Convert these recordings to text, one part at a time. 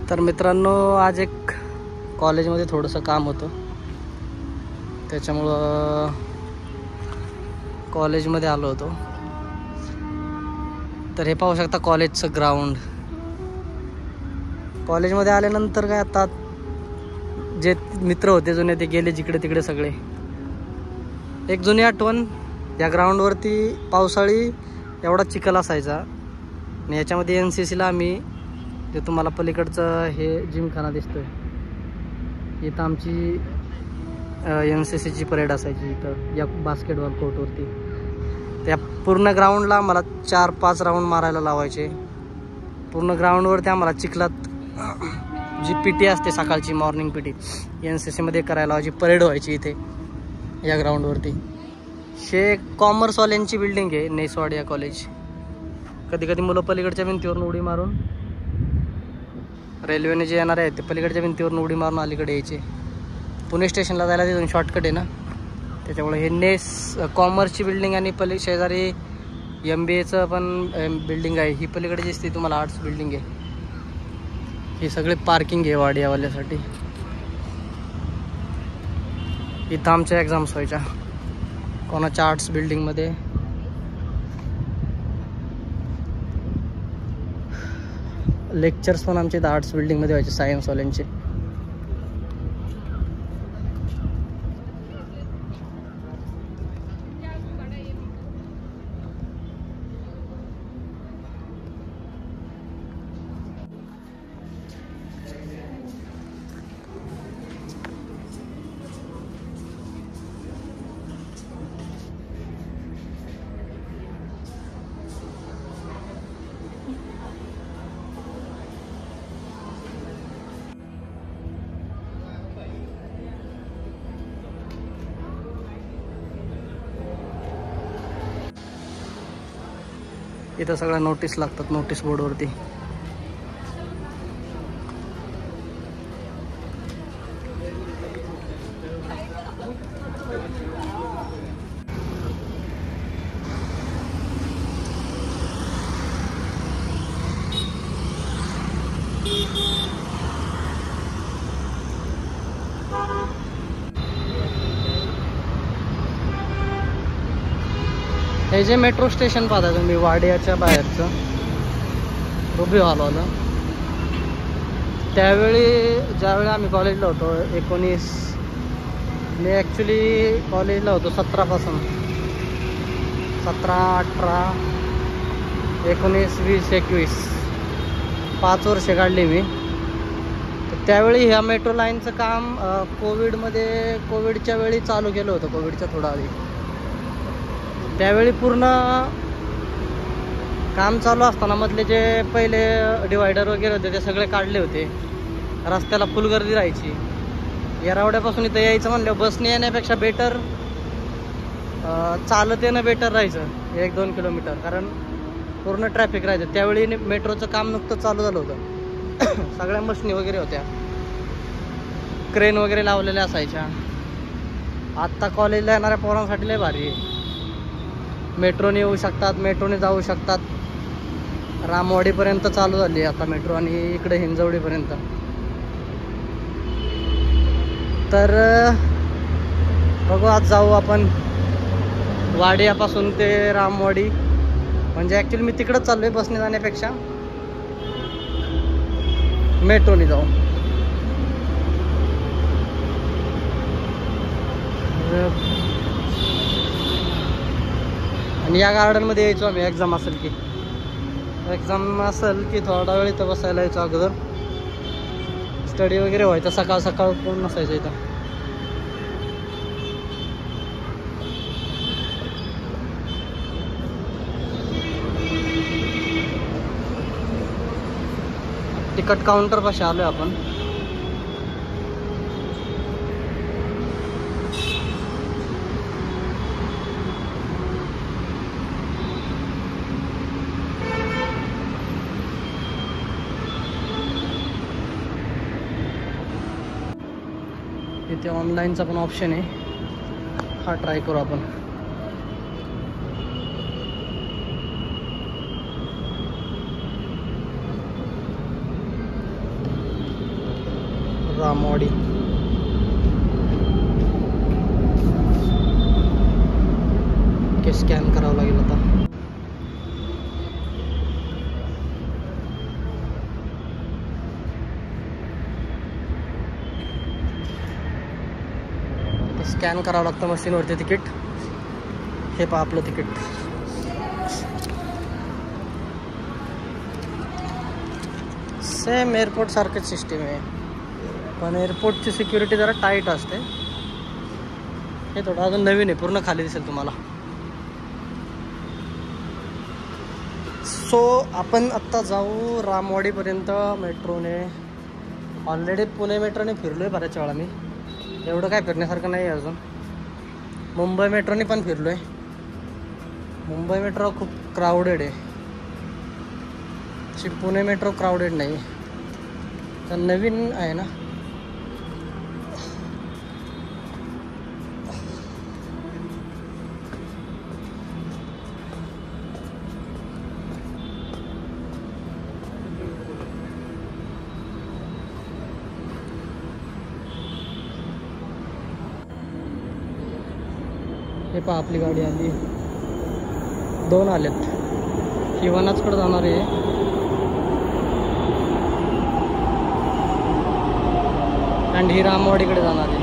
तर मित्रांनो, आज एक कॉलेजमध्ये थोडंसं काम होतं, त्याच्यामुळं कॉलेजमध्ये आलो होतो. तर हे पाहू शकता कॉलेजचं ग्राउंड. कॉलेजमध्ये आल्यानंतर काय, आता जे मित्र होते जुने ते गेले जिकडे तिकडे सगळे. एक जुनी आठवण, या ग्राउंडवरती पावसाळी एवढा चिखल असायचा आणि याच्यामध्ये NCCला आम्ही, जे तुम्हाला पलीकडचं हे जिमखाना दिसतोय, इथं आमची NCCची परेड असायची इथं या बास्केटबॉल कोर्टवरती. त्या पूर्ण ग्राउंडला आम्हाला 4-5 राऊंड मारायला लावायचे. पूर्ण ग्राउंडवरती आम्हाला चिखलात जी PT असते सकाळची, मॉर्निंग PT NCCमध्ये करायला लावायची. परेड व्हायची इथे या ग्राउंडवरती. हे कॉमर्सवाल्यांची बिल्डिंग आहे, नेसवाडिया कॉलेज. कधी कधी मुलं पलीकडच्या भिंतीवरून उडी मारून, रेल्वेने जे येणार आहेत ते पलीकडच्या भिंतीवरून उडी मारून अलीकडे यायचे. पुणे स्टेशनला जायला तिथून शॉर्टकट आहे ना, त्याच्यामुळे हे कॉमर्सची बिल्डिंग आणि शेजारी MBAचं पण बिल्डिंग आहे. ही पलीकडे दिसते तुम्हाला आर्ट्स बिल्डिंग आहे. ही सगळे पार्किंग आहे वाडियावाल्यासाठी. इथं आमच्या एक्झाम्स व्हायच्या कोणाच्या आर्ट्स बिल्डिंगमध्ये. लेक्चर्स पण आमचे आर्ट्स बिल्डिंगमध्ये व्हायचे सायन्सवाल्यांचे. इथं सगळ्या नोटीस लागतात, नोटीस बोर्डवरती. हे जे मेट्रो स्टेशन पाहता तुम्ही वाडियाच्या बाहेरचं, रुबी हॉलवालं, त्यावेळी ज्यावेळी आम्ही कॉलेजला होतो, मी ॲक्च्युली कॉलेजला होतो 17 पासून, 17, 18, 19, 20, 21 5 वर्ष काढली मी. तर त्यावेळी ह्या मेट्रो लाईनचं काम कोविडच्या वेळी चालू केलं होतं, कोविडच्या थोडा आधी. त्यावेळी पूर्ण काम चालू असताना मधले जे पहिले डिवायडर वगैरे होते ते सगळे काढले होते. रस्त्याला फुल गर्दी राहायची. येरावड्यापासून इथं यायचं म्हणलं बसने येण्यापेक्षा बेटर चालत येणं बेटर राहायचं 1-2 किलोमीटर, कारण पूर्ण ट्रॅफिक राहायचं. त्यावेळी मेट्रोचं काम नुकतं चालू झालं होतं. सगळ्या मशिनी वगैरे होत्या, क्रेन वगैरे लावलेल्या असायच्या. आत्ता कॉलेजला येणाऱ्या पोरांसाठी लय भारी आहे. मेट्रोने येऊ शकतात, मेट्रोने जाऊ शकतात. रामवाडीपर्यंत चालू झाली आहे आता मेट्रो, आणि इकडे हिंजवडीपर्यंत. तर बघू, आज जाऊ आपण वाडियापासून ते रामवाडी. म्हणजे ॲक्च्युली मी तिकडंच चाललो आहे, बसने जाण्यापेक्षा मेट्रोने जाऊ. आणि या गार्डनमध्ये यायचो आम्ही एक्झाम असेल की थोडा वेळ इथं बसायला यायचो. अगोदर स्टडी वगैरे व्हायचं, सकाळ सकाळ कोण नसायचं इथं. तिकीट काउंटर पाशी आलोय आपण. इथे ऑनलाईनचा पण ऑप्शन आहे, हा ट्राय करू आपण. रामवाडी. के स्कॅन करावं लागेल आता. स्कॅन करावं लागतं मशीनवरती तिकीट. हे पहा आपलं तिकीट. सेम एअरपोर्ट सारखंच सिस्टीम आहे, पण एअरपोर्टची सिक्युरिटी जरा टाईट असते. हे थोडं अजून नवीन आहे, पूर्ण खाली दिसेल तुम्हाला. सो आपण आत्ता जाऊ रामवाडीपर्यंत मेट्रोने. ऑलरेडी पुणे मेट्रोने फिरलो आहे बऱ्याच वेळा मी, एवढं काय फिरण्यासारखं नाही आहे अजून. मुंबई मेट्रोने पण फिरलो आहे. मुंबई मेट्रो खूप क्राऊडेड आहे, अशी पुणे मेट्रो क्राऊडेड नाही. तर नवीन आहे ना. हे पहा आपली गाडी आली. 2 आल्यात. ही वनाजकडे जाणार आहे आणि ही रामवाडीकडे जाणार आहे.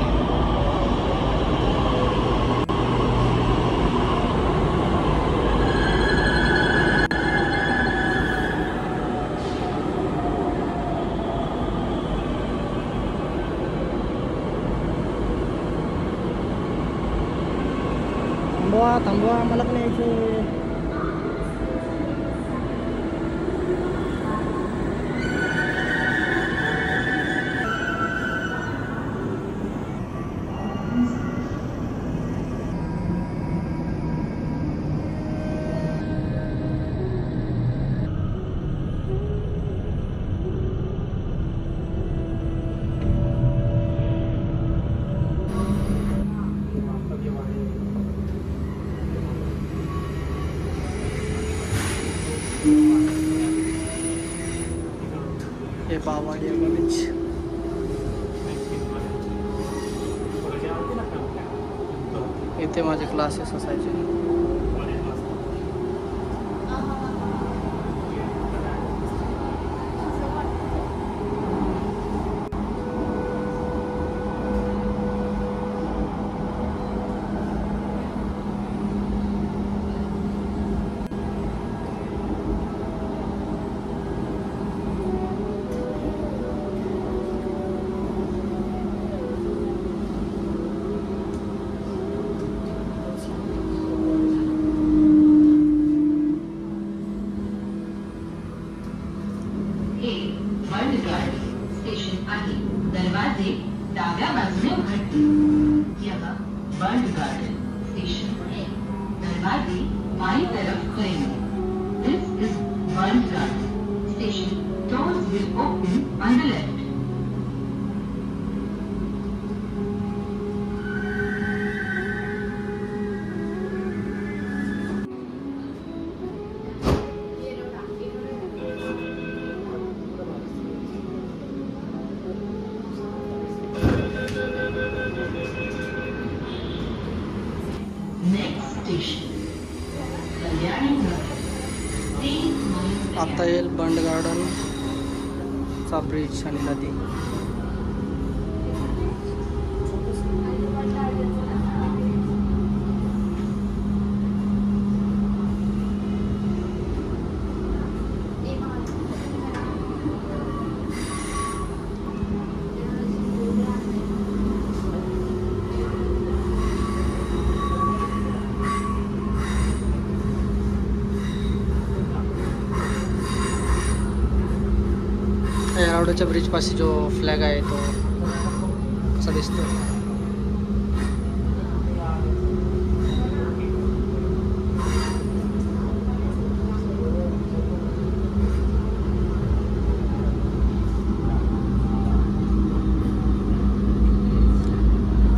थांबवा थांबवा, मला पण यायचं. हे बावाडिया कॉलेज. इथे माझे क्लासेस असायचे. स्टेशन आहे. दरवाजे डाव्या बाजूने उघडतील. यह बर्ड गार्डन स्टेशन है. दरवाजे बाई तरफ खुलेंगे. This is Bund Garden station. Doors will open on the left. आता येईल बंड गार्डन चा ब्रिज आणि नदी. येरवड्याच्या ब्रिज पाशी जो फ्लॅग आहे तो कसा दिसतो.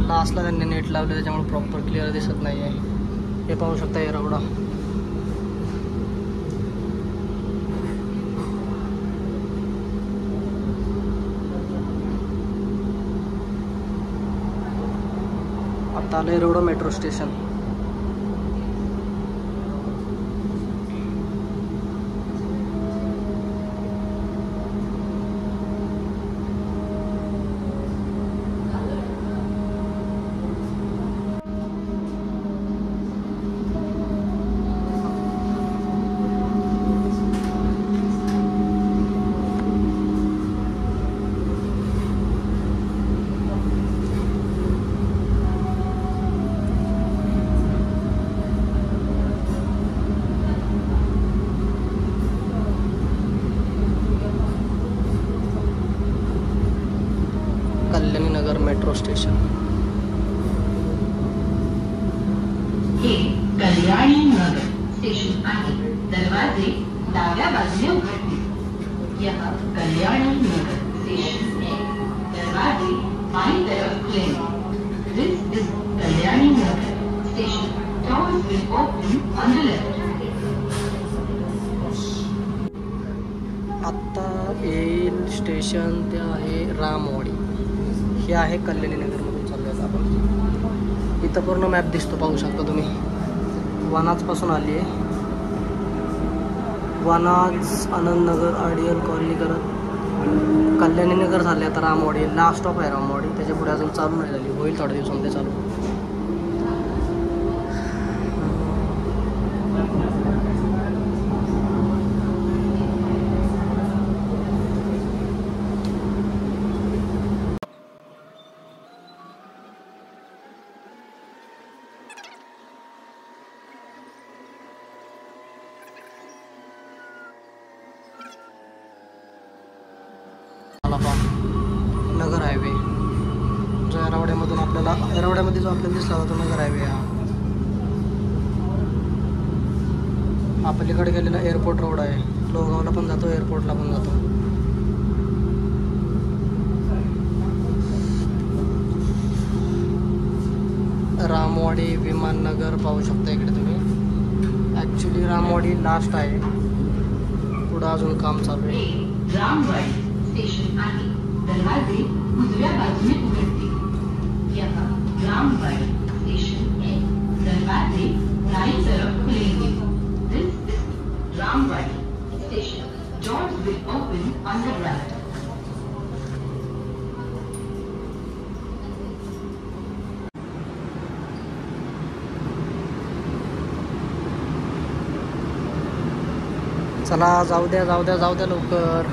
लास्टला त्यांनी नेट लावले त्याच्यामुळे प्रॉपर क्लिअर दिसत नाही आहे. हे पाहू शकता येरवडा. आता आलं एरोडो मेट्रो स्टेशन. कल्याणी नगर मेट्रो स्टेशन. हे कल्याणी नगर स्टेशन आहे. दरवाजे डाव्या बाजूने उघडतील. यह कल्याणी नगर स्टेशन है. दरवाजे बाईं तरफ खुलेंगे. This is Kalyani Nagar station. Doors will open on the left. आत्ता येईल स्टेशन ते आहे रामवाडी. हे आहे कल्याणी नगरमधून चाललो आहे आपण. इथं पूर्ण मॅप दिसतो, पाहू शकता तुम्ही. वानाजपासून आली आहे. वानाज, आनंदनगर, आडियल कॉलनी करत कल्याणी नगर झाले. आता रामवाडी लास्ट स्टॉप आहे. रामवाडी त्याच्या पुढे अजून चालू नाही झाली, होईल थोड्या दिवसांमध्ये चालू. नगर हायवे जो एरावड्यामधून आपल्याला एरावड्यामध्ये जो आपल्याला दिसला होता नगर हायवे हा पलीकडे गेलेला एअरपोर्ट रोड आहे. लोहगावला पण जातो, एअरपोर्टला पण जातो. रामवाडी विमाननगर पाहू शकता इकडे तुम्ही. ॲक्च्युली रामवाडी लास्ट आहे, पुढं अजून काम चालू आहे. रामवाडी स्टेशन आहे. दरवाजे उजव्या बाजूने उघडतील. यह रामवाड़ी स्टेशन है. दरवाजे दाईं तरफ खुलेंगे. This is Ramwadi station. Doors will open on the right. चला जाऊ द्या लवकर.